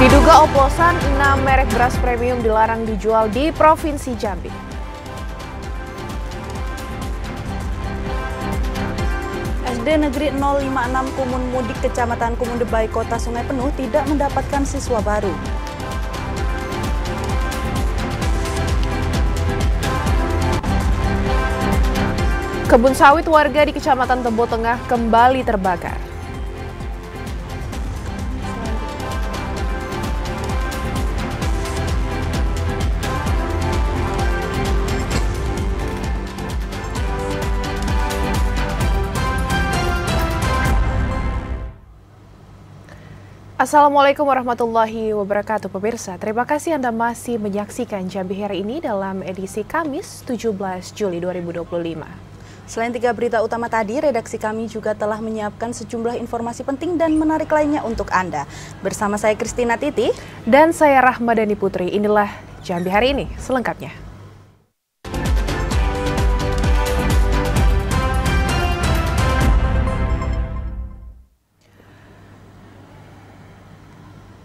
Diduga oplosan, 6 merek beras premium dilarang dijual di Provinsi Jambi. SD Negeri 056 Kumun Mudik Kecamatan Kumun Debai Kota Sungai Penuh tidak mendapatkan siswa baru. Kebun sawit warga di Kecamatan Tebo Tengah kembali terbakar. Assalamualaikum warahmatullahi wabarakatuh pemirsa. Terima kasih Anda masih menyaksikan Jambi hari ini dalam edisi Kamis 17 Juli 2025. Selain 3 berita utama tadi, redaksi kami juga telah menyiapkan sejumlah informasi penting dan menarik lainnya untuk Anda. Bersama saya Christina Titi dan saya Rahmadani Putri. Inilah Jambi hari ini selengkapnya.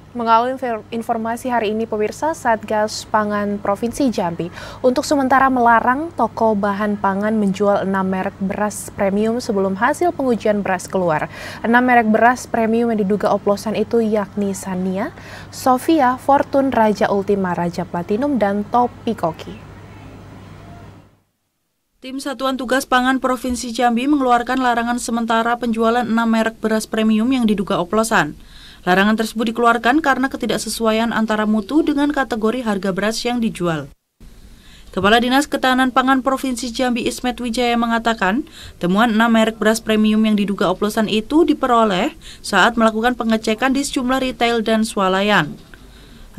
Mengawali informasi hari ini pemirsa, Satgas Pangan Provinsi Jambi untuk sementara melarang toko bahan pangan menjual 6 merek beras premium sebelum hasil pengujian beras keluar. 6 merek beras premium yang diduga oplosan itu yakni Sania, Sofia, Fortune, Raja Ultima, Raja Platinum, dan Topi Koki. Tim Satuan Tugas Pangan Provinsi Jambi mengeluarkan larangan sementara penjualan 6 merek beras premium yang diduga oplosan. Larangan tersebut dikeluarkan karena ketidaksesuaian antara mutu dengan kategori harga beras yang dijual. Kepala Dinas Ketahanan Pangan Provinsi Jambi Ismet Wijaya mengatakan, temuan 6 merek beras premium yang diduga oplosan itu diperoleh saat melakukan pengecekan di sejumlah retail dan swalayan.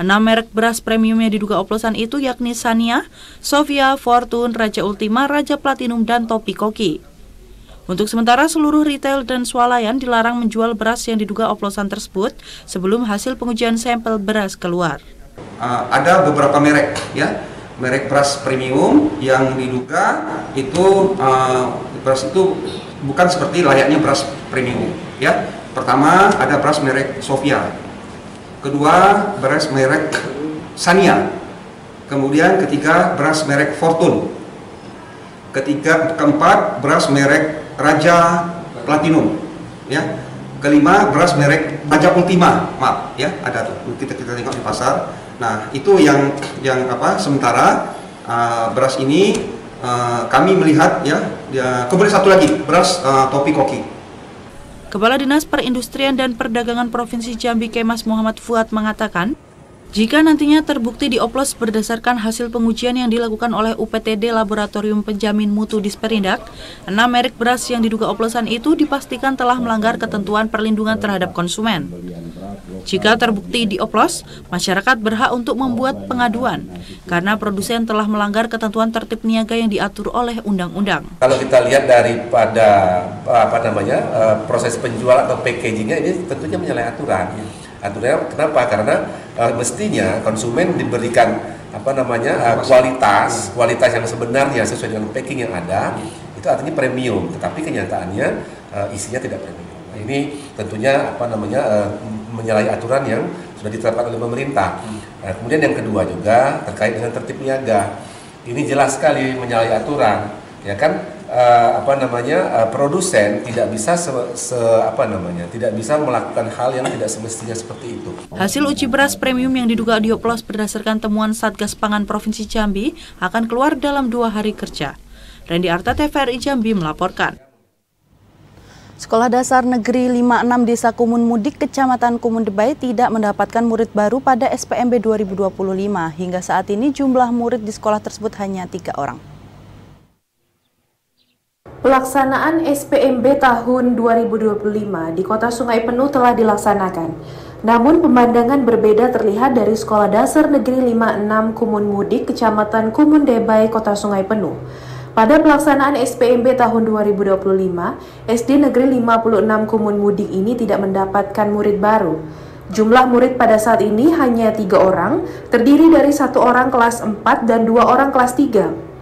6 merek beras premium yang diduga oplosan itu yakni Sania, Sofia, Fortune, Raja Ultima, Raja Platinum, dan Topi Koki. Untuk sementara seluruh retail dan swalayan dilarang menjual beras yang diduga oplosan tersebut sebelum hasil pengujian sampel beras keluar. Ada beberapa merek, ya, merek beras premium yang diduga itu beras itu bukan seperti layaknya beras premium. Ya, pertama ada beras merek Sofia, kedua beras merek Sania, kemudian ketiga beras merek Fortune, keempat beras merek Raja Platinum, ya. Kelima beras merek Raja Ultima, maaf, ya, ada tuh. Kita tengok di pasar. Nah, itu yang sementara beras ini kami melihat, ya. Kemudian satu lagi beras Topi Koki. Kepala Dinas Perindustrian dan Perdagangan Provinsi Jambi Kemas Muhammad Fuad mengatakan, jika nantinya terbukti dioplos berdasarkan hasil pengujian yang dilakukan oleh UPTD Laboratorium Penjamin Mutu Disperindak, 6 merek beras yang diduga oplosan itu dipastikan telah melanggar ketentuan perlindungan terhadap konsumen. Jika terbukti dioplos, masyarakat berhak untuk membuat pengaduan karena produsen telah melanggar ketentuan tertib niaga yang diatur oleh undang-undang. Kalau kita lihat daripada proses penjualan atau packagingnya, ini tentunya menyalahi aturan. Aturannya kenapa? Karena mestinya konsumen diberikan kualitas yang sebenarnya sesuai dengan packing yang ada, itu artinya premium, tetapi kenyataannya isinya tidak premium. Nah, ini tentunya menyalahi aturan yang sudah ditetapkan oleh pemerintah. Nah, kemudian yang kedua juga terkait dengan tertib niaga. Ini jelas sekali menyalahi aturan, ya kan? Produsen tidak bisa tidak bisa melakukan hal yang tidak semestinya seperti itu. Hasil uji beras premium yang diduga dioplos berdasarkan temuan Satgas Pangan Provinsi Jambi akan keluar dalam 2 hari kerja. Randy Arta, TVRI Jambi melaporkan. Sekolah Dasar Negeri 56 Desa Kumun Mudik Kecamatan Kumun Debai tidak mendapatkan murid baru pada SPMB 2025. Hingga saat ini jumlah murid di sekolah tersebut hanya 3 orang. Pelaksanaan SPMB tahun 2025 di Kota Sungai Penuh telah dilaksanakan. Namun pemandangan berbeda terlihat dari Sekolah Dasar Negeri 56 Kumun Mudik Kecamatan Kumun Debai Kota Sungai Penuh. Pada pelaksanaan SPMB tahun 2025, SD Negeri 56 Kumun Mudik ini tidak mendapatkan murid baru. Jumlah murid pada saat ini hanya 3 orang, terdiri dari 1 orang kelas 4 dan 2 orang kelas 3.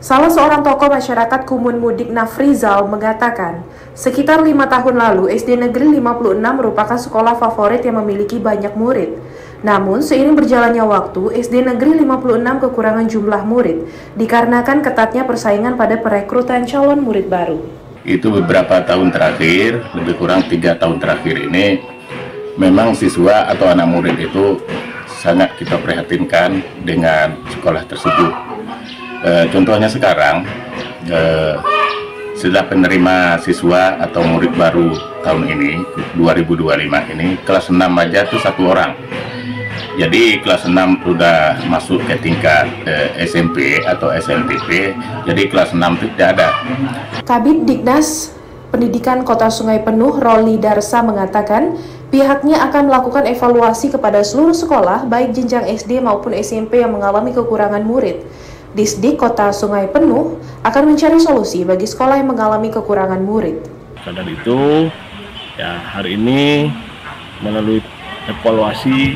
Salah seorang tokoh masyarakat Kumun Mudik Nafrizal mengatakan, sekitar 5 tahun lalu SD Negeri 56 merupakan sekolah favorit yang memiliki banyak murid. Namun, seiring berjalannya waktu, SD Negeri 56 kekurangan jumlah murid dikarenakan ketatnya persaingan pada perekrutan calon murid baru. Itu beberapa tahun terakhir, lebih kurang 3 tahun terakhir ini, memang siswa atau anak murid itu sangat kita prihatinkan dengan sekolah tersebut. Contohnya sekarang, setelah penerima siswa atau murid baru tahun ini, 2025 ini, kelas 6 aja itu 1 orang. Jadi kelas 6 sudah masuk ke tingkat SMP atau SMTP, jadi kelas 6 itu tidak ada. Kabid Diknas Pendidikan Kota Sungai Penuh, Roli Darsa mengatakan, pihaknya akan melakukan evaluasi kepada seluruh sekolah, baik jenjang SD maupun SMP yang mengalami kekurangan murid. Disdik Kota Sungai Penuh akan mencari solusi bagi sekolah yang mengalami kekurangan murid. Karena itu, ya hari ini melalui evaluasi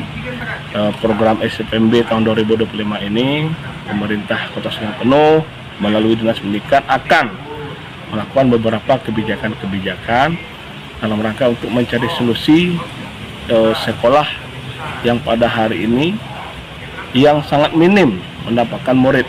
program SPMB tahun 2025 ini, pemerintah Kota Sungai Penuh melalui Dinas Pendidikan akan melakukan beberapa kebijakan-kebijakan dalam rangka untuk mencari solusi sekolah yang pada hari ini yang sangat minim mendapatkan murid.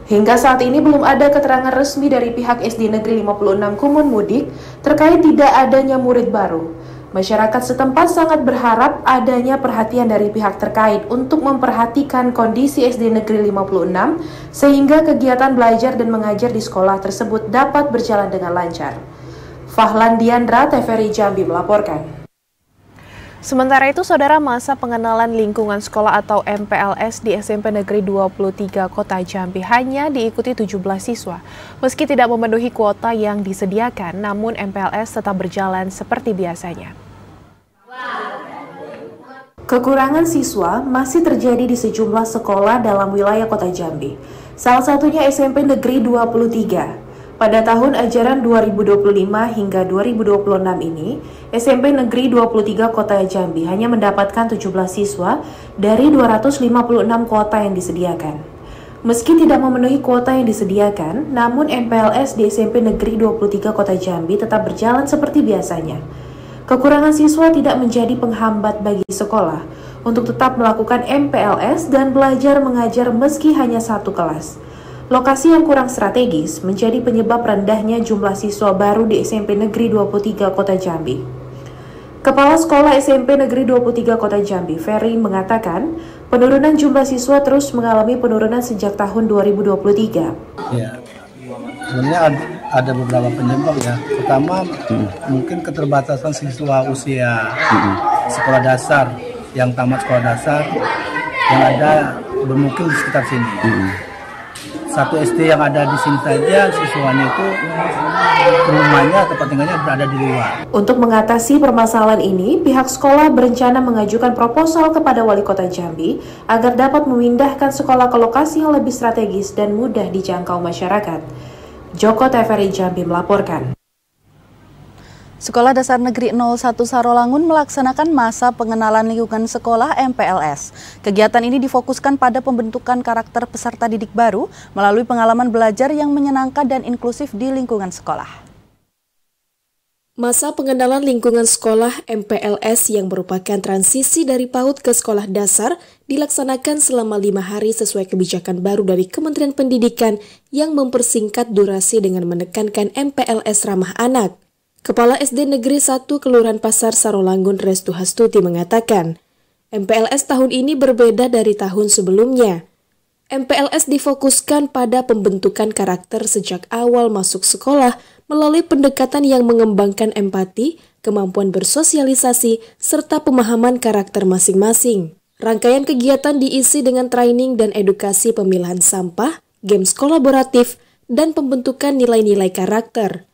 Hingga saat ini belum ada keterangan resmi dari pihak SD Negeri 56 Kumun Mudik terkait tidak adanya murid baru. Masyarakat setempat sangat berharap adanya perhatian dari pihak terkait untuk memperhatikan kondisi SD Negeri 56 sehingga kegiatan belajar dan mengajar di sekolah tersebut dapat berjalan dengan lancar. Fahlan Diandra, TVRI Jambi melaporkan. Sementara itu, Saudara, masa pengenalan lingkungan sekolah atau MPLS di SMP Negeri 23 Kota Jambi hanya diikuti 17 siswa. Meski tidak memenuhi kuota yang disediakan, namun MPLS tetap berjalan seperti biasanya. Kekurangan siswa masih terjadi di sejumlah sekolah dalam wilayah Kota Jambi. Salah satunya SMP Negeri 23. Pada tahun ajaran 2025 hingga 2026 ini, SMP Negeri 23 Kota Jambi hanya mendapatkan 17 siswa dari 256 kuota yang disediakan. Meski tidak memenuhi kuota yang disediakan, namun MPLS di SMP Negeri 23 Kota Jambi tetap berjalan seperti biasanya. Kekurangan siswa tidak menjadi penghambat bagi sekolah untuk tetap melakukan MPLS dan belajar mengajar meski hanya 1 kelas. Lokasi yang kurang strategis menjadi penyebab rendahnya jumlah siswa baru di SMP Negeri 23 Kota Jambi. Kepala Sekolah SMP Negeri 23 Kota Jambi, Ferry, mengatakan penurunan jumlah siswa terus mengalami penurunan sejak tahun 2023. Ya, sebenarnya ada beberapa penyebab ya. Pertama, mungkin keterbatasan siswa usia sekolah dasar yang tamat sekolah dasar yang ada bermukim di sekitar sini. Satu SD yang ada di sini saja siswanya itu rumahnya, tempat tinggalnya berada di luar. Untuk mengatasi permasalahan ini, pihak sekolah berencana mengajukan proposal kepada Wali Kota Jambi agar dapat memindahkan sekolah ke lokasi yang lebih strategis dan mudah dijangkau masyarakat. Joko, TVRI Jambi melaporkan. Sekolah Dasar Negeri 01 Sarolangun melaksanakan masa pengenalan lingkungan sekolah MPLS. Kegiatan ini difokuskan pada pembentukan karakter peserta didik baru melalui pengalaman belajar yang menyenangkan dan inklusif di lingkungan sekolah. Masa pengenalan lingkungan sekolah MPLS yang merupakan transisi dari PAUD ke sekolah dasar dilaksanakan selama 5 hari sesuai kebijakan baru dari Kementerian Pendidikan yang mempersingkat durasi dengan menekankan MPLS ramah anak. Kepala SD Negeri 1 Kelurahan Pasar Sarolangun Restu Hastuti mengatakan, MPLS tahun ini berbeda dari tahun sebelumnya. MPLS difokuskan pada pembentukan karakter sejak awal masuk sekolah melalui pendekatan yang mengembangkan empati, kemampuan bersosialisasi, serta pemahaman karakter masing-masing. Rangkaian kegiatan diisi dengan training dan edukasi pemilahan sampah, games kolaboratif, dan pembentukan nilai-nilai karakter.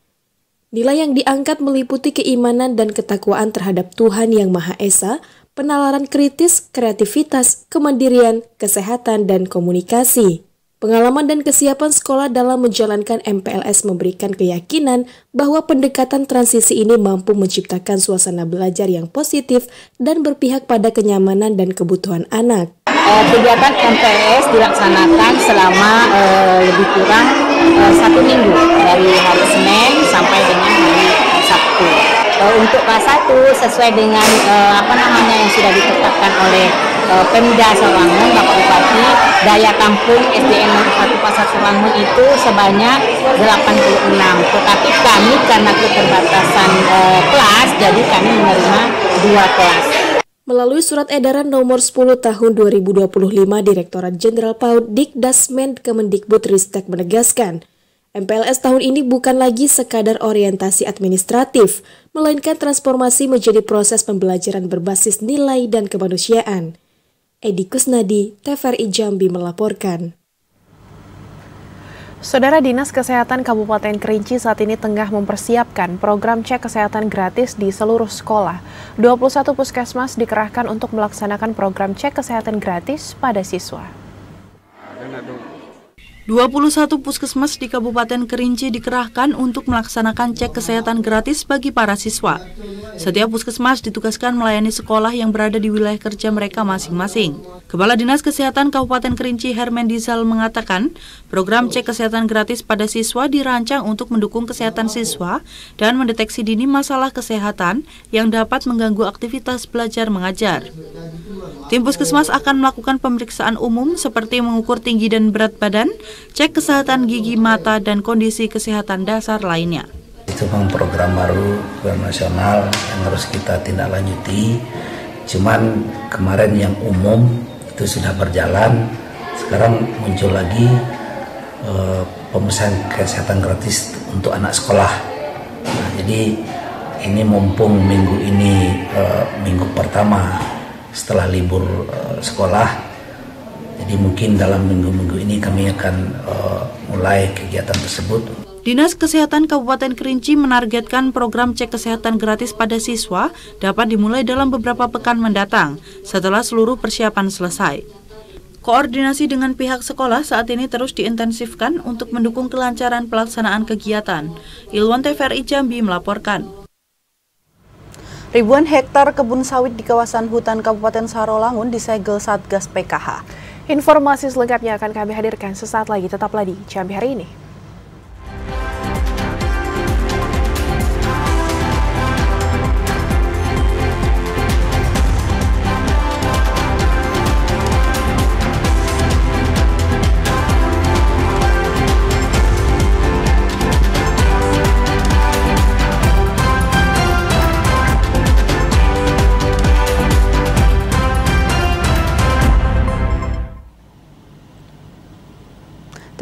Nilai yang diangkat meliputi keimanan dan ketakwaan terhadap Tuhan Yang Maha Esa, penalaran kritis, kreativitas, kemandirian, kesehatan, dan komunikasi. Pengalaman dan kesiapan sekolah dalam menjalankan MPLS memberikan keyakinan bahwa pendekatan transisi ini mampu menciptakan suasana belajar yang positif dan berpihak pada kenyamanan dan kebutuhan anak. Kegiatan MPLS dilaksanakan selama lebih kurang 1 minggu dari hari Senin sampai dengan hari Sabtu. Untuk kelas 1 sesuai dengan yang sudah ditetapkan oleh Pemda Sarolangun, Bapak Bupati, daya tampung SDN 1 Pasar Sarolangun itu sebanyak 86. Tetapi kami karena keterbatasan kelas, jadi kami menerima 2 kelas. Melalui surat edaran nomor 10 tahun 2025, Direktorat Jenderal PAUD Dikdasmen Kemendikbudristek menegaskan, MPLS tahun ini bukan lagi sekadar orientasi administratif, melainkan transformasi menjadi proses pembelajaran berbasis nilai dan kemanusiaan. Edi Kusnadi, TVRI Jambi melaporkan. Saudara, Dinas Kesehatan Kabupaten Kerinci saat ini tengah mempersiapkan program cek kesehatan gratis di seluruh sekolah. 21 puskesmas dikerahkan untuk melaksanakan program cek kesehatan gratis pada siswa. 21 puskesmas di Kabupaten Kerinci dikerahkan untuk melaksanakan cek kesehatan gratis bagi para siswa. Setiap puskesmas ditugaskan melayani sekolah yang berada di wilayah kerja mereka masing-masing. Kepala Dinas Kesehatan Kabupaten Kerinci Hermendizal mengatakan, program cek kesehatan gratis pada siswa dirancang untuk mendukung kesehatan siswa dan mendeteksi dini masalah kesehatan yang dapat mengganggu aktivitas belajar mengajar. Tim puskesmas akan melakukan pemeriksaan umum seperti mengukur tinggi dan berat badan, cek kesehatan gigi, mata, dan kondisi kesehatan dasar lainnya. Itu memang program baru, program nasional yang harus kita tindak lanjuti. Cuman kemarin yang umum itu sudah berjalan, sekarang muncul lagi pemeriksaan kesehatan gratis untuk anak sekolah. Nah, jadi ini mumpung minggu ini minggu pertama setelah libur sekolah, jadi mungkin dalam minggu-minggu ini kami akan mulai kegiatan tersebut. Dinas Kesehatan Kabupaten Kerinci menargetkan program cek kesehatan gratis pada siswa dapat dimulai dalam beberapa pekan mendatang setelah seluruh persiapan selesai. Koordinasi dengan pihak sekolah saat ini terus diintensifkan untuk mendukung kelancaran pelaksanaan kegiatan. Ilwan TVRI Jambi melaporkan. Ribuan hektar kebun sawit di kawasan hutan Kabupaten Sarolangun disegel Satgas PKH. Informasi selengkapnya akan kami hadirkan sesaat lagi, tetaplah di Jambi Hari Ini.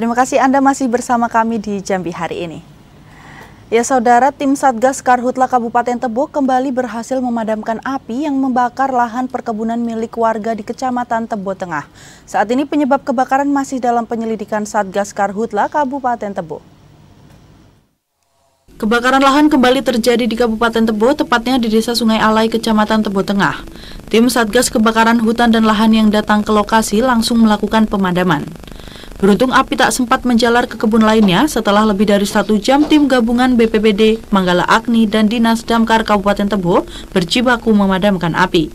Terima kasih Anda masih bersama kami di Jambi Hari Ini. Ya saudara, tim Satgas Karhutla Kabupaten Tebo kembali berhasil memadamkan api yang membakar lahan perkebunan milik warga di Kecamatan Tebo Tengah. Saat ini penyebab kebakaran masih dalam penyelidikan Satgas Karhutla Kabupaten Tebo. Kebakaran lahan kembali terjadi di Kabupaten Tebo, tepatnya di Desa Sungai Alai, Kecamatan Tebo Tengah. Tim Satgas Kebakaran Hutan dan Lahan yang datang ke lokasi langsung melakukan pemadaman. Beruntung api tak sempat menjalar ke kebun lainnya setelah lebih dari 1 jam tim gabungan BPBD, Manggala Agni, dan Dinas Damkar Kabupaten Tebo berjibaku memadamkan api.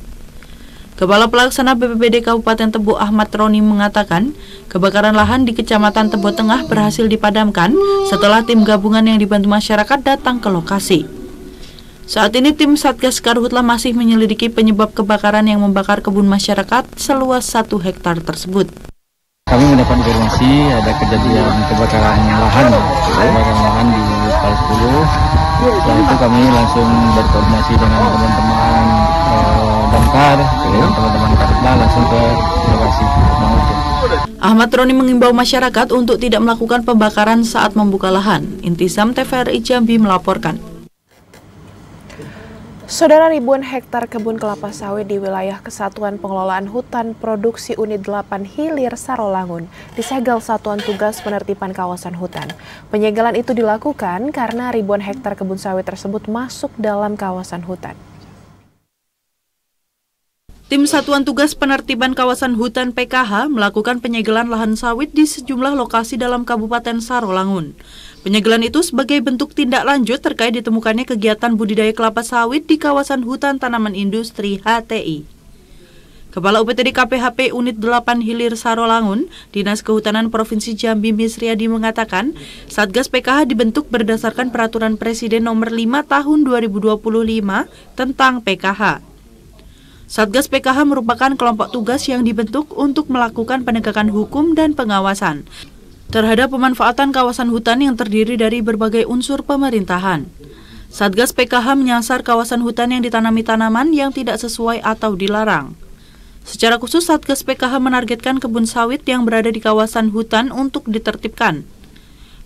Kepala Pelaksana BPBD Kabupaten Tebo Ahmad Roni mengatakan, kebakaran lahan di Kecamatan Tebo Tengah berhasil dipadamkan setelah tim gabungan yang dibantu masyarakat datang ke lokasi. Saat ini tim Satgas Karhutla masih menyelidiki penyebab kebakaran yang membakar kebun masyarakat seluas 1 hektar tersebut. Kami mendapat informasi ada kejadian kebakaran lahan di Pal 10. Setelah itu kami langsung berkoordinasi dengan teman-teman damkar, dengan teman-teman Karhutla langsung ke lokasi. Ahmad Roni mengimbau masyarakat untuk tidak melakukan pembakaran saat membuka lahan. Intisam TVRI Jambi melaporkan. Saudara, ribuan hektar kebun kelapa sawit di wilayah Kesatuan Pengelolaan Hutan Produksi Unit 8 Hilir Sarolangun disegel Satuan Tugas Penertiban Kawasan Hutan. Penyegelan itu dilakukan karena ribuan hektar kebun sawit tersebut masuk dalam kawasan hutan. Tim Satuan Tugas Penertiban Kawasan Hutan PKH melakukan penyegelan lahan sawit di sejumlah lokasi dalam Kabupaten Sarolangun. Penyegelan itu sebagai bentuk tindak lanjut terkait ditemukannya kegiatan budidaya kelapa sawit di kawasan hutan tanaman industri HTI. Kepala UPTD KPHP Unit 8 Hilir Sarolangun, Dinas Kehutanan Provinsi Jambi Misriadi mengatakan, Satgas PKH dibentuk berdasarkan Peraturan Presiden Nomor 5 Tahun 2025 tentang PKH. Satgas PKH merupakan kelompok tugas yang dibentuk untuk melakukan penegakan hukum dan pengawasan terhadap pemanfaatan kawasan hutan yang terdiri dari berbagai unsur pemerintahan. Satgas PKH menyasar kawasan hutan yang ditanami tanaman yang tidak sesuai atau dilarang. Secara khusus, Satgas PKH menargetkan kebun sawit yang berada di kawasan hutan untuk ditertibkan.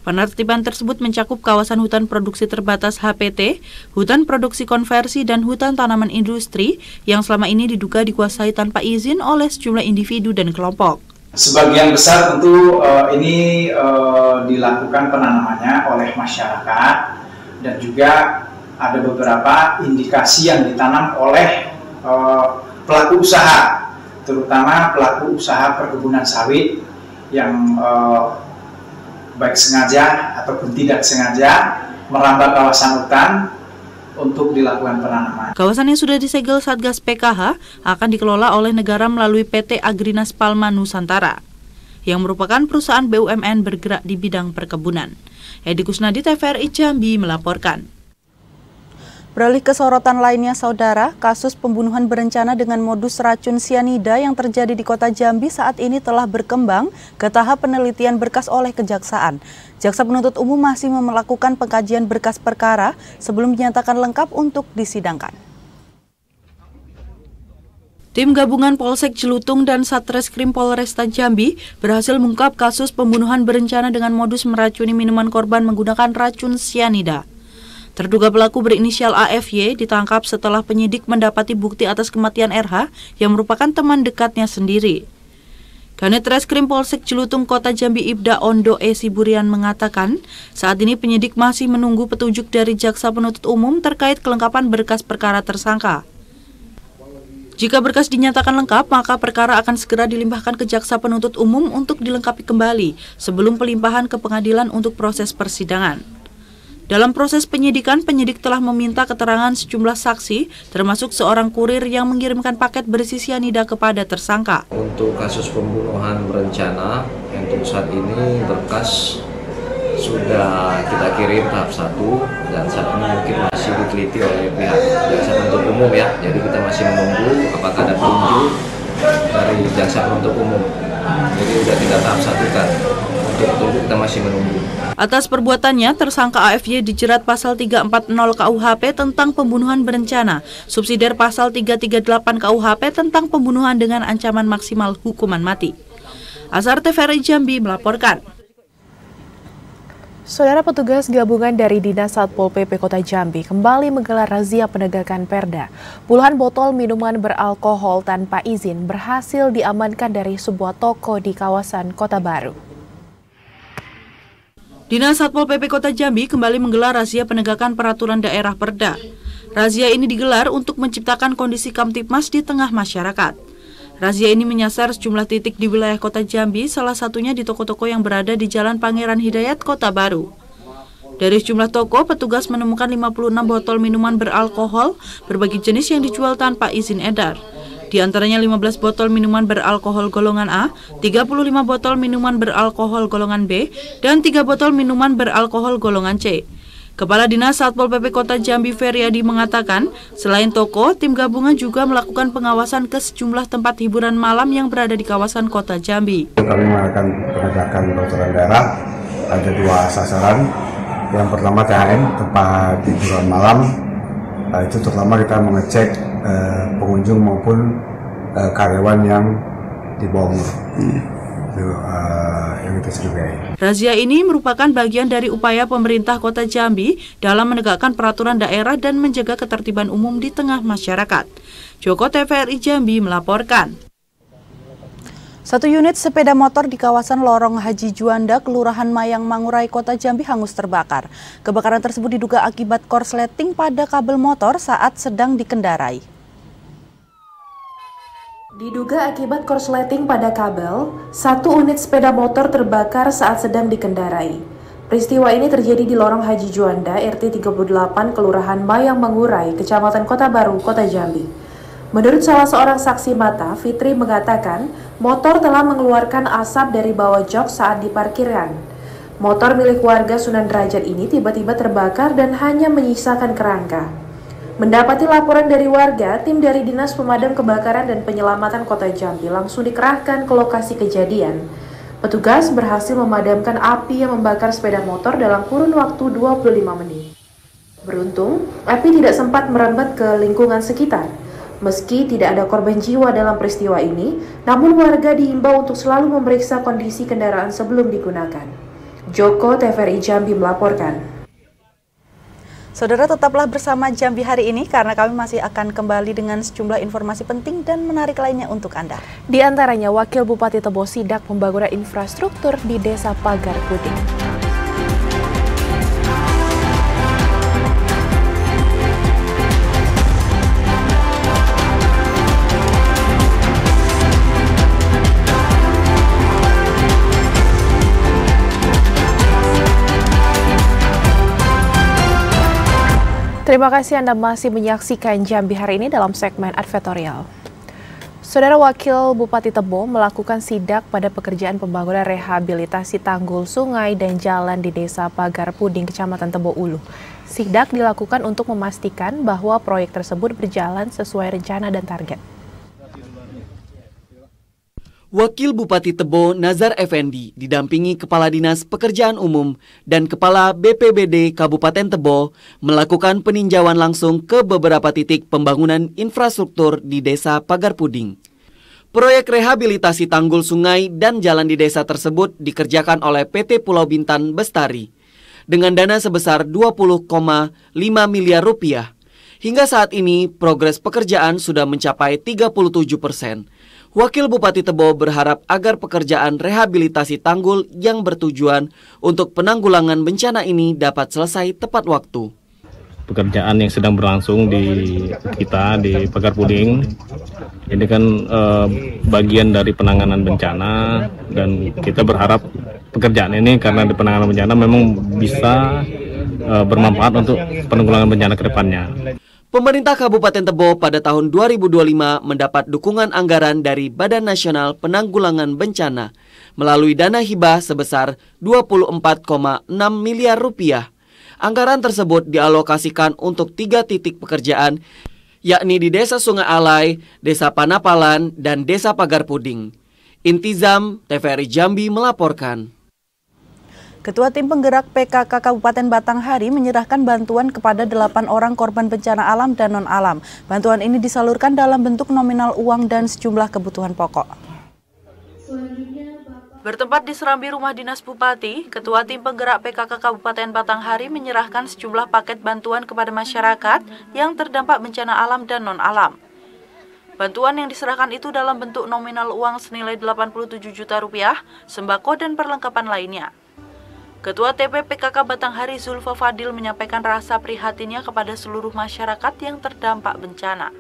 Penertiban tersebut mencakup kawasan hutan produksi terbatas HPT, hutan produksi konversi, dan hutan tanaman industri yang selama ini diduga dikuasai tanpa izin oleh sejumlah individu dan kelompok. Sebagian besar tentu ini dilakukan penanamannya oleh masyarakat dan juga ada beberapa indikasi yang ditanam oleh pelaku usaha, terutama pelaku usaha perkebunan sawit yang baik sengaja ataupun tidak sengaja merambah kawasan hutan untuk dilakukan penanaman. Kawasan yang sudah disegel Satgas PKH akan dikelola oleh negara melalui PT Agrinas Palma Nusantara, yang merupakan perusahaan BUMN bergerak di bidang perkebunan. Edi Kusnadi, TVRI Jambi melaporkan. Beralih ke sorotan lainnya, Saudara, kasus pembunuhan berencana dengan modus racun sianida yang terjadi di Kota Jambi saat ini telah berkembang ke tahap penelitian berkas oleh Kejaksaan. Jaksa penuntut umum masih melakukan pengkajian berkas perkara sebelum dinyatakan lengkap untuk disidangkan. Tim gabungan Polsek Jelutung dan Satreskrim Polresta Jambi berhasil mengungkap kasus pembunuhan berencana dengan modus meracuni minuman korban menggunakan racun sianida. Terduga pelaku berinisial AFY ditangkap setelah penyidik mendapati bukti atas kematian RH yang merupakan teman dekatnya sendiri. Kanit Reskrim Polsek Jelutung Kota Jambi Ibda Ondo Siburian mengatakan, saat ini penyidik masih menunggu petunjuk dari Jaksa Penuntut Umum terkait kelengkapan berkas perkara tersangka. Jika berkas dinyatakan lengkap, maka perkara akan segera dilimpahkan ke Jaksa Penuntut Umum untuk dilengkapi kembali sebelum pelimpahan ke pengadilan untuk proses persidangan. Dalam proses penyidikan, penyidik telah meminta keterangan sejumlah saksi, termasuk seorang kurir yang mengirimkan paket berisi sianida kepada tersangka. Untuk kasus pembunuhan berencana, untuk saat ini berkas sudah kita kirim tahap 1 dan saat ini mungkin masih diteliti oleh pihak Jaksa Penuntut Umum ya. Jadi kita masih menunggu apakah ada petunjuk dari Jaksa Penuntut Umum. Jadi sudah kita tahap 1 kan. Untuk petunjuk kita masih menunggu. Atas perbuatannya, tersangka AFY dijerat pasal 340 KUHP tentang pembunuhan berencana, subsidiar pasal 338 KUHP tentang pembunuhan dengan ancaman maksimal hukuman mati. Azhar, TVRI Jambi melaporkan. Saudara, petugas gabungan dari Dinas Satpol PP Kota Jambi kembali menggelar razia penegakan perda. Puluhan botol minuman beralkohol tanpa izin berhasil diamankan dari sebuah toko di kawasan Kota Baru. Dinas Satpol PP Kota Jambi kembali menggelar razia penegakan peraturan daerah perda. Razia ini digelar untuk menciptakan kondisi kamtipmas di tengah masyarakat. Razia ini menyasar sejumlah titik di wilayah Kota Jambi, salah satunya di toko-toko yang berada di Jalan Pangeran Hidayat, Kota Baru. Dari sejumlah toko, petugas menemukan 56 botol minuman beralkohol berbagai jenis yang dijual tanpa izin edar. Di antaranya 15 botol minuman beralkohol golongan A, 35 botol minuman beralkohol golongan B, dan 3 botol minuman beralkohol golongan C. Kepala Dinas Satpol PP Kota Jambi Feriadi mengatakan, selain toko, tim gabungan juga melakukan pengawasan ke sejumlah tempat hiburan malam yang berada di kawasan Kota Jambi. Kami melakukan penegakan peraturan daerah, ada 2 sasaran. Yang pertama THM, tempat hiburan malam. Itu terutama kita mengecek pengunjung maupun karyawan yang di bawah umur. Yang kita curigai. Razia ini merupakan bagian dari upaya pemerintah Kota Jambi dalam menegakkan peraturan daerah dan menjaga ketertiban umum di tengah masyarakat. Joko, TVRI Jambi melaporkan. 1 unit sepeda motor di kawasan Lorong Haji Juanda, Kelurahan Mayang Mangurai, Kota Jambi hangus terbakar. Kebakaran tersebut diduga akibat korsleting pada kabel motor saat sedang dikendarai. Diduga akibat korsleting pada kabel, 1 unit sepeda motor terbakar saat sedang dikendarai. Peristiwa ini terjadi di Lorong Haji Juanda, RT 38, Kelurahan Mayang Mangurai, Kecamatan Kota Baru, Kota Jambi. Menurut salah seorang saksi mata, Fitri mengatakan motor telah mengeluarkan asap dari bawah jok saat diparkirkan. Motor milik warga Sunan Derajat ini tiba-tiba terbakar dan hanya menyisakan kerangka. Mendapati laporan dari warga, tim dari Dinas Pemadam Kebakaran dan Penyelamatan Kota Jambi langsung dikerahkan ke lokasi kejadian. Petugas berhasil memadamkan api yang membakar sepeda motor dalam kurun waktu 25 menit. Beruntung, api tidak sempat merambat ke lingkungan sekitar. Meski tidak ada korban jiwa dalam peristiwa ini, namun warga diimbau untuk selalu memeriksa kondisi kendaraan sebelum digunakan. Joko, TVRI Jambi melaporkan. Saudara, tetaplah bersama Jambi hari ini karena kami masih akan kembali dengan sejumlah informasi penting dan menarik lainnya untuk Anda. Di antaranya, Wakil Bupati Tebo sidak pembangunan infrastruktur di Desa Pagar Puding. Terima kasih Anda masih menyaksikan Jambi hari ini dalam segmen advertorial. Saudara, Wakil Bupati Tebo melakukan sidak pada pekerjaan pembangunan rehabilitasi tanggul sungai dan jalan di Desa Pagar Puding, Kecamatan Tebo Ulu. Sidak dilakukan untuk memastikan bahwa proyek tersebut berjalan sesuai rencana dan target. Wakil Bupati Tebo Nazar Effendi didampingi Kepala Dinas Pekerjaan Umum dan Kepala BPBD Kabupaten Tebo melakukan peninjauan langsung ke beberapa titik pembangunan infrastruktur di Desa Pagar Puding. Proyek rehabilitasi tanggul sungai dan jalan di desa tersebut dikerjakan oleh PT Pulau Bintan Bestari dengan dana sebesar 20,5 miliar rupiah. Hingga saat ini progres pekerjaan sudah mencapai 37%. Wakil Bupati Tebo berharap agar pekerjaan rehabilitasi tanggul yang bertujuan untuk penanggulangan bencana ini dapat selesai tepat waktu. Pekerjaan yang sedang berlangsung di Pagar Puding ini kan bagian dari penanganan bencana, dan kita berharap pekerjaan ini karena di penanganan bencana memang bisa bermanfaat untuk penanggulangan bencana ke depannya. Pemerintah Kabupaten Tebo pada tahun 2025 mendapat dukungan anggaran dari Badan Nasional Penanggulangan Bencana melalui dana hibah sebesar 24,6 miliar rupiah. Anggaran tersebut dialokasikan untuk 3 titik pekerjaan, yakni di Desa Sungai Alai, Desa Panapalan, dan Desa Pagar Puding. Intizam, TVRI Jambi melaporkan. Ketua Tim Penggerak PKK Kabupaten Batanghari menyerahkan bantuan kepada 8 orang korban bencana alam dan non-alam. Bantuan ini disalurkan dalam bentuk nominal uang dan sejumlah kebutuhan pokok. Bertempat di Serambi Rumah Dinas Bupati, Ketua Tim Penggerak PKK Kabupaten Batanghari menyerahkan sejumlah paket bantuan kepada masyarakat yang terdampak bencana alam dan non-alam. Bantuan yang diserahkan itu dalam bentuk nominal uang senilai 87 juta rupiah, sembako dan perlengkapan lainnya. Ketua TP PKK Batanghari Zulfa Fadil menyampaikan rasa prihatinnya kepada seluruh masyarakat yang terdampak bencana.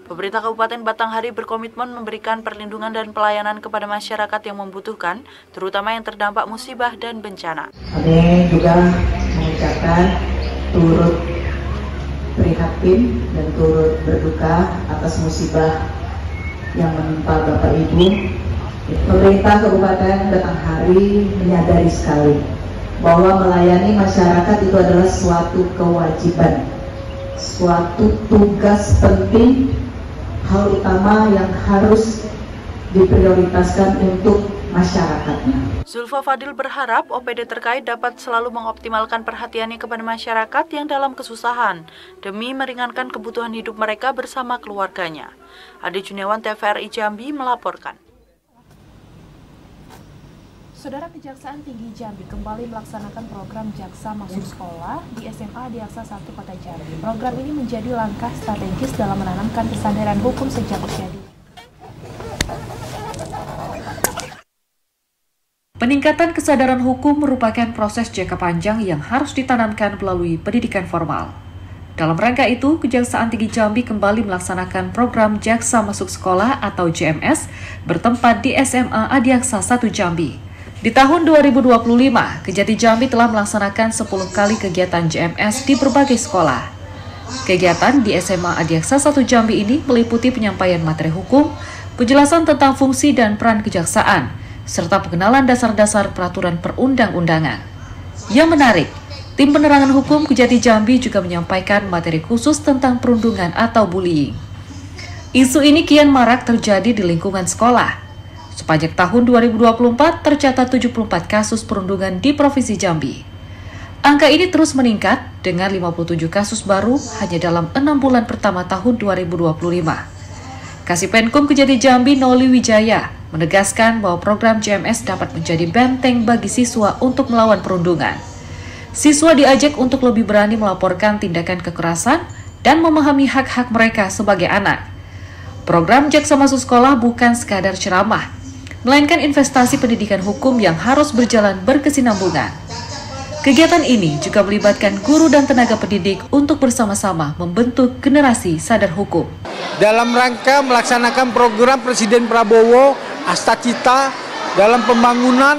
Pemerintah Kabupaten Batanghari berkomitmen memberikan perlindungan dan pelayanan kepada masyarakat yang membutuhkan, terutama yang terdampak musibah dan bencana. Kami juga mengucapkan turut prihatin dan turut berduka atas musibah yang menimpa Bapak Ibu. Pemerintah Kabupaten Batanghari menyadari sekali bahwa melayani masyarakat itu adalah suatu kewajiban, suatu tugas penting, hal utama yang harus diprioritaskan untuk masyarakatnya. Zulfa Fadil berharap OPD terkait dapat selalu mengoptimalkan perhatiannya kepada masyarakat yang dalam kesusahan demi meringankan kebutuhan hidup mereka bersama keluarganya. Ade Juniawan, TVRI Jambi melaporkan. Saudara, Kejaksaan Tinggi Jambi kembali melaksanakan program Jaksa Masuk Sekolah di SMA Adiaksa 1 Kota Jambi. Program ini menjadi langkah strategis dalam menanamkan kesadaran hukum sejak usia dini. Peningkatan kesadaran hukum merupakan proses jangka panjang yang harus ditanamkan melalui pendidikan formal. Dalam rangka itu, Kejaksaan Tinggi Jambi kembali melaksanakan program Jaksa Masuk Sekolah atau JMS bertempat di SMA Adiaksa 1 Jambi. Di tahun 2025, Kejati Jambi telah melaksanakan 10 kali kegiatan JMS di berbagai sekolah. Kegiatan di SMA Adiaksa 1 Jambi ini meliputi penyampaian materi hukum, penjelasan tentang fungsi dan peran kejaksaan, serta pengenalan dasar-dasar peraturan perundang-undangan. Yang menarik, tim penerangan hukum Kejati Jambi juga menyampaikan materi khusus tentang perundungan atau bullying. Isu ini kian marak terjadi di lingkungan sekolah. Sepanjang tahun 2024 tercatat 74 kasus perundungan di Provinsi Jambi. Angka ini terus meningkat dengan 57 kasus baru hanya dalam 6 bulan pertama tahun 2025. Kasipenkum Kejati Jambi Noli Wijaya menegaskan bahwa program JMS dapat menjadi benteng bagi siswa untuk melawan perundungan. Siswa diajak untuk lebih berani melaporkan tindakan kekerasan dan memahami hak-hak mereka sebagai anak. Program Jaksa Masuk Sekolah bukan sekadar ceramah, melainkan investasi pendidikan hukum yang harus berjalan berkesinambungan. Kegiatan ini juga melibatkan guru dan tenaga pendidik untuk bersama-sama membentuk generasi sadar hukum. Dalam rangka melaksanakan program Presiden Prabowo Astacita dalam pembangunan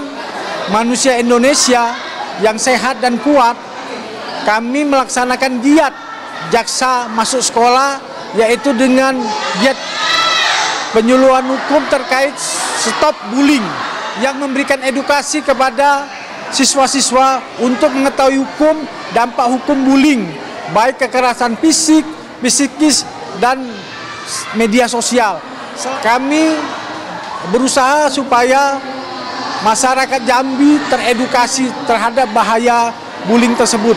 manusia Indonesia yang sehat dan kuat, kami melaksanakan giat Jaksa Masuk Sekolah, yaitu dengan giat penyuluhan hukum terkait stop bullying yang memberikan edukasi kepada siswa-siswa untuk mengetahui hukum, dampak hukum bullying, baik kekerasan fisik, psikis, dan media sosial. Kami berusaha supaya masyarakat Jambi teredukasi terhadap bahaya bullying tersebut.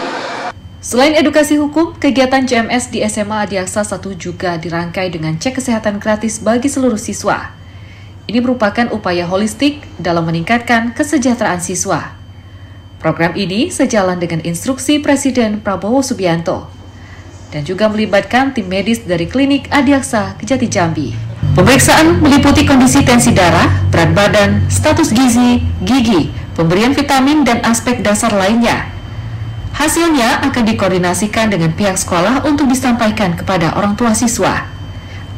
Selain edukasi hukum, kegiatan JMS di SMA Adiaksa 1 juga dirangkai dengan cek kesehatan gratis bagi seluruh siswa. Ini merupakan upaya holistik dalam meningkatkan kesejahteraan siswa. Program ini sejalan dengan instruksi Presiden Prabowo Subianto dan juga melibatkan tim medis dari Klinik Adiaksa Kejati Jambi. Pemeriksaan meliputi kondisi tensi darah, berat badan, status gizi, gigi, pemberian vitamin, dan aspek dasar lainnya. Hasilnya akan dikoordinasikan dengan pihak sekolah untuk disampaikan kepada orang tua siswa.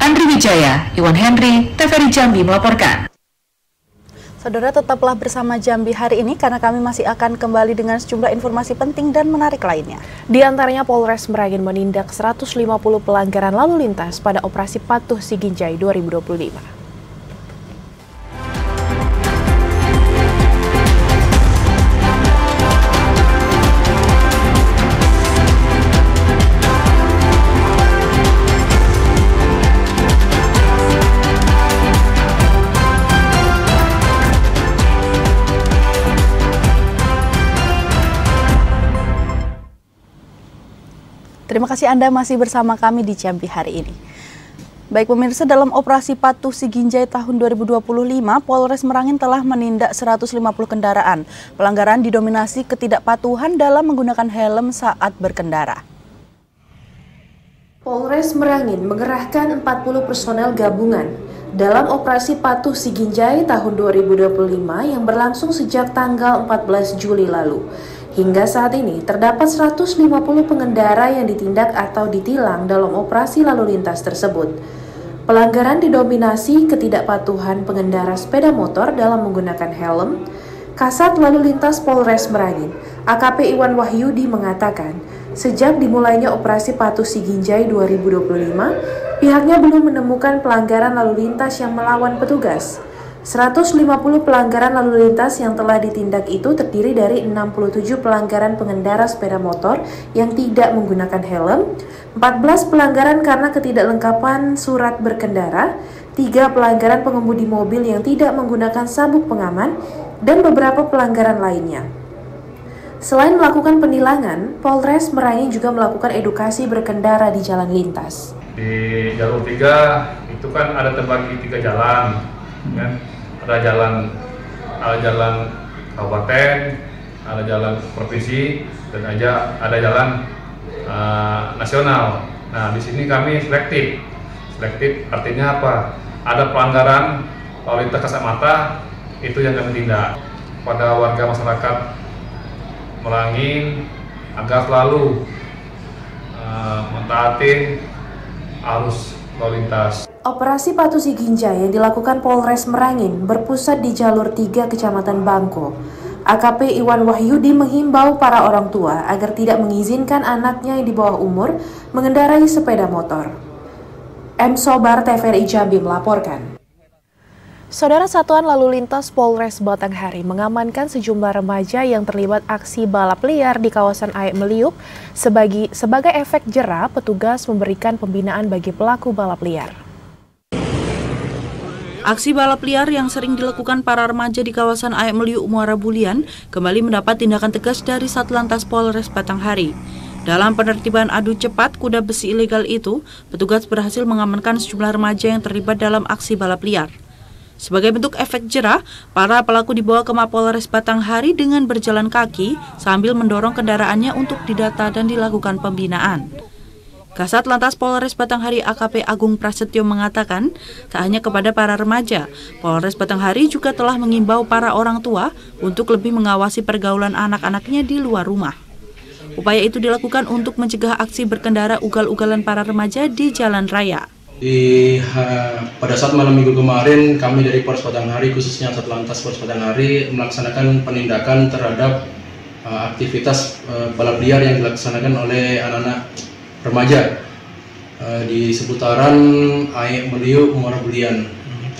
Andri Wijaya, Iwan Henry, TVRI Jambi melaporkan. Saudara, tetaplah bersama Jambi hari ini karena kami masih akan kembali dengan sejumlah informasi penting dan menarik lainnya. Di antaranya Polres Merangin menindak 150 pelanggaran lalu lintas pada operasi Patuh Siginjai 2025. Terima kasih Anda masih bersama kami di Jambi hari ini. Baik pemirsa, dalam operasi Patuh Siginjai tahun 2025, Polres Merangin telah menindak 150 kendaraan. Pelanggaran didominasi ketidakpatuhan dalam menggunakan helm saat berkendara. Polres Merangin mengerahkan 40 personel gabungan dalam operasi Patuh Siginjai tahun 2025 yang berlangsung sejak tanggal 14 Juli lalu. Hingga saat ini, terdapat 150 pengendara yang ditindak atau ditilang dalam operasi lalu lintas tersebut. Pelanggaran didominasi ketidakpatuhan pengendara sepeda motor dalam menggunakan helm. Kasat Lalu Lintas Polres Merangin, AKP Iwan Wahyudi mengatakan, sejak dimulainya operasi Patuh Siginjai 2025, pihaknya belum menemukan pelanggaran lalu lintas yang melawan petugas. 150 pelanggaran lalu lintas yang telah ditindak itu terdiri dari 67 pelanggaran pengendara sepeda motor yang tidak menggunakan helm, 14 pelanggaran karena ketidaklengkapan surat berkendara, 3 pelanggaran pengemudi mobil yang tidak menggunakan sabuk pengaman, dan beberapa pelanggaran lainnya. Selain melakukan penilangan, Polres Merangin juga melakukan edukasi berkendara di jalan lintas. Di jalur 3 itu kan ada terbagi 3 jalan, kan? Ada jalan kabupaten, ada jalan provinsi, dan ada jalan nasional. Nah, di sini kami selektif. Selektif artinya apa? Ada pelanggaran lalu lintas kasat mata, itu yang kami tindak. Pada warga masyarakat Merangin agar selalu mentaati arus lalu lintas. Operasi Patuh Siginjai yang dilakukan Polres Merangin berpusat di jalur 3 Kecamatan Bangko. AKP Iwan Wahyudi menghimbau para orang tua agar tidak mengizinkan anaknya yang di bawah umur mengendarai sepeda motor. M. Sobar, TVRI Jambi melaporkan. Saudara, Satuan Lalu Lintas Polres Batanghari mengamankan sejumlah remaja yang terlibat aksi balap liar di kawasan Aek Meliuk. Sebagai efek jera, petugas memberikan pembinaan bagi pelaku balap liar. Aksi balap liar yang sering dilakukan para remaja di kawasan Aek Meliuk, Muara Bulian kembali mendapat tindakan tegas dari Satlantas Polres Batanghari. Dalam penertiban adu cepat kuda besi ilegal itu, petugas berhasil mengamankan sejumlah remaja yang terlibat dalam aksi balap liar. Sebagai bentuk efek jera, para pelaku dibawa ke Mapolres Batanghari dengan berjalan kaki sambil mendorong kendaraannya untuk didata dan dilakukan pembinaan. Kasat Lantas Polres Batanghari AKP Agung Prasetyo mengatakan, tak hanya kepada para remaja, Polres Batanghari juga telah mengimbau para orang tua untuk lebih mengawasi pergaulan anak-anaknya di luar rumah. Upaya itu dilakukan untuk mencegah aksi berkendara ugal-ugalan para remaja di jalan raya. Pada saat malam minggu kemarin, kami dari Polres Batanghari, khususnya Satlantas Polres Batanghari, melaksanakan penindakan terhadap aktivitas balap liar yang dilaksanakan oleh anak-anak remaja di seputaran Aek Meliuk, Muara Bulian.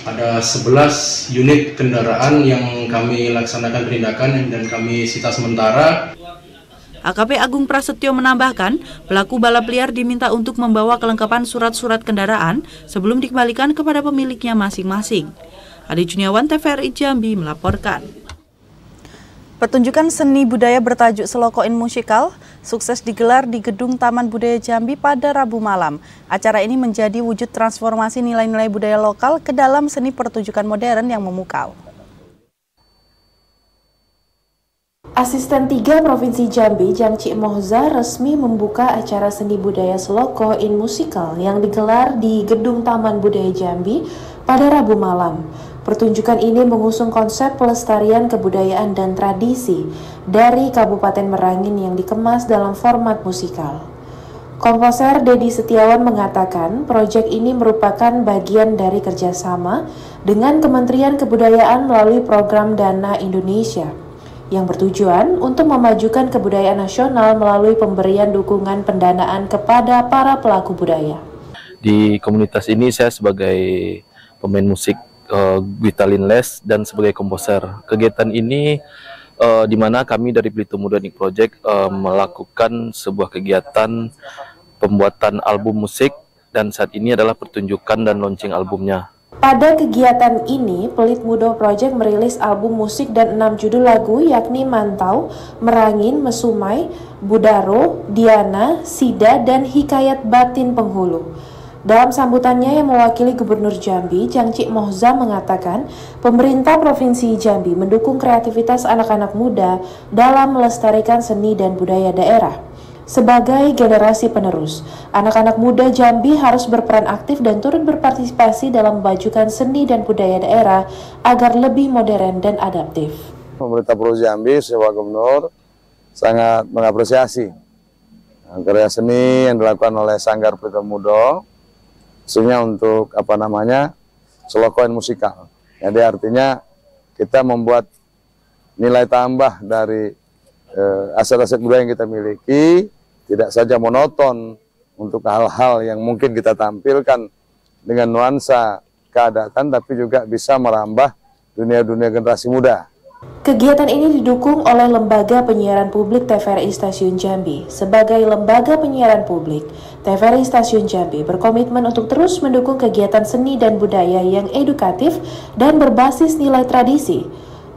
Ada 11 unit kendaraan yang kami laksanakan penindakan dan kami sita sementara. AKP Agung Prasetyo menambahkan, pelaku balap liar diminta untuk membawa kelengkapan surat-surat kendaraan sebelum dikembalikan kepada pemiliknya masing-masing. Adi Juniawan, TVRI Jambi melaporkan. Pertunjukan seni budaya bertajuk Selokoin Musikal sukses digelar di Gedung Taman Budaya Jambi pada Rabu malam. Acara ini menjadi wujud transformasi nilai-nilai budaya lokal ke dalam seni pertunjukan modern yang memukau. Asisten 3 Provinsi Jambi, Jang Cik Mohza, resmi membuka acara seni budaya Selokoin Musikal yang digelar di Gedung Taman Budaya Jambi pada Rabu malam. Pertunjukan ini mengusung konsep pelestarian kebudayaan dan tradisi dari Kabupaten Merangin yang dikemas dalam format musikal. Komposer Dedi Setiawan mengatakan proyek ini merupakan bagian dari kerjasama dengan Kementerian Kebudayaan melalui program Dana Indonesia yang bertujuan untuk memajukan kebudayaan nasional melalui pemberian dukungan pendanaan kepada para pelaku budaya. Di komunitas ini saya sebagai pemain musik Guitalin Les dan sebagai komposer. Kegiatan ini di mana kami dari Belitung Modernic Project melakukan sebuah kegiatan pembuatan album musik dan saat ini adalah pertunjukan dan launching albumnya. Pada kegiatan ini, Pelit Mudo Project merilis album musik dan 6 judul lagu yakni Mantau, Merangin, Mesumai, Budaro, Diana, Sida, dan Hikayat Batin Penghulu. Dalam sambutannya yang mewakili Gubernur Jambi, Jang Cik Mohza mengatakan pemerintah Provinsi Jambi mendukung kreativitas anak-anak muda dalam melestarikan seni dan budaya daerah. Sebagai generasi penerus, anak-anak muda Jambi harus berperan aktif dan turut berpartisipasi dalam memajukan seni dan budaya daerah agar lebih modern dan adaptif. Pemerintah Provinsi Jambi sebagai Gubernur sangat mengapresiasi karya seni yang dilakukan oleh Sanggar Pelita Mudo, khususnya untuk Selokoin Musikal. Jadi artinya kita membuat nilai tambah dari aset-aset budaya yang kita miliki, tidak saja monoton untuk hal-hal yang mungkin kita tampilkan dengan nuansa keadaan, tapi juga bisa merambah dunia-dunia generasi muda. Kegiatan ini didukung oleh Lembaga Penyiaran Publik TVRI Stasiun Jambi. Sebagai lembaga penyiaran publik, TVRI Stasiun Jambi berkomitmen untuk terus mendukung kegiatan seni dan budaya yang edukatif dan berbasis nilai tradisi.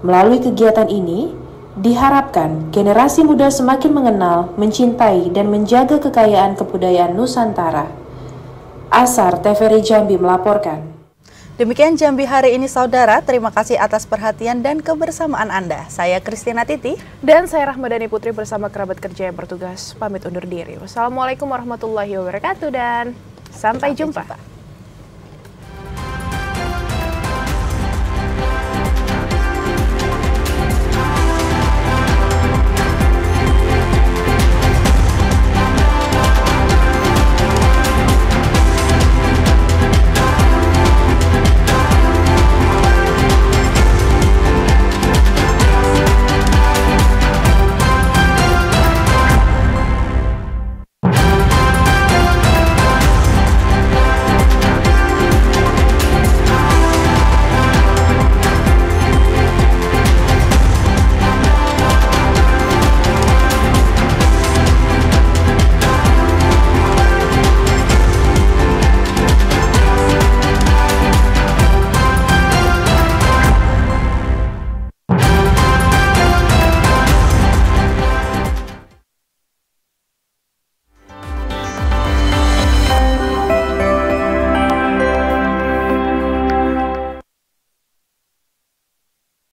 Melalui kegiatan ini, diharapkan generasi muda semakin mengenal, mencintai, dan menjaga kekayaan kebudayaan Nusantara. Asar, TVRI Jambi melaporkan. Demikian Jambi hari ini saudara, terima kasih atas perhatian dan kebersamaan Anda. Saya Christina Titi. Dan saya Rahmadani Putri bersama kerabat kerja yang bertugas pamit undur diri. Wassalamualaikum warahmatullahi wabarakatuh dan sampai jumpa.